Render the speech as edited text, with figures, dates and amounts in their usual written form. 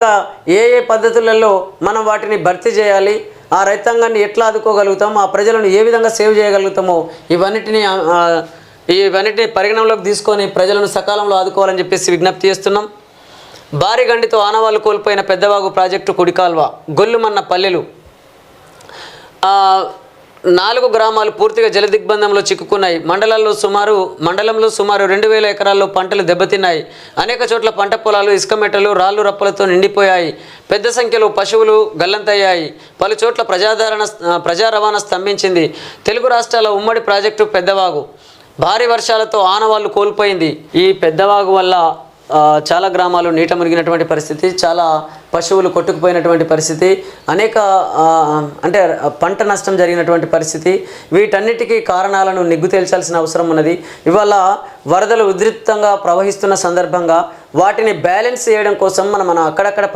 ఏ ఏ పద్ధతులలో మనం వాటిని భర్తీ చేయాలి, ఆ రైతాంగాన్ని ఎట్లా ఆదుకోగలుగుతాం, ఆ ప్రజలను ఏ విధంగా సేవ్ చేయగలుగుతామో ఇవన్నిటిని పరిగణనలోకి తీసుకొని ప్రజలను సకాలంలో ఆదుకోవాలని చెప్పేసి విజ్ఞప్తి చేస్తున్నాం. భారీ గండితో ఆనవాళ్లు కోల్పోయిన పెద్దవాగు ప్రాజెక్టు కుడికాల్వ గొల్లుమన్న పల్లెలు 4 గ్రామాలు పూర్తిగా జలదిగ్బంధంలో చిక్కుకున్నాయి. మండలంలో సుమారు 2000 ఎకరాల్లో పంటలు దెబ్బతిన్నాయి. అనేక చోట్ల పంట పొలాలు ఇసుక మెట్టలు రాళ్ళు రప్పలతో నిండిపోయాయి. పెద్ద సంఖ్యలో పశువులు గల్లంతయ్యాయి. పలు చోట్ల ప్రజా రవాణా స్తంభించింది. తెలుగు రాష్ట్రాల ఉమ్మడి ప్రాజెక్టు పెద్దవాగు భారీ వర్షాలతో ఆనవాళ్లు కోల్పోయింది. ఈ పెద్దవాగు వల్ల చాలా గ్రామాలు నీట మునిగినటువంటి పరిస్థితి, చాలా పశువులు కొట్టుకుపోయినటువంటి పరిస్థితి, అనేక అంటే పంట నష్టం జరిగినటువంటి పరిస్థితి. వీటన్నిటికీ కారణాలను నిగ్గు తేల్చాల్సిన అవసరం ఉన్నది. ఇవాళ వరదలు ఉధృతంగా ప్రవహిస్తున్న సందర్భంగా వాటిని బ్యాలెన్స్ చేయడం కోసం మనం అక్కడక్కడ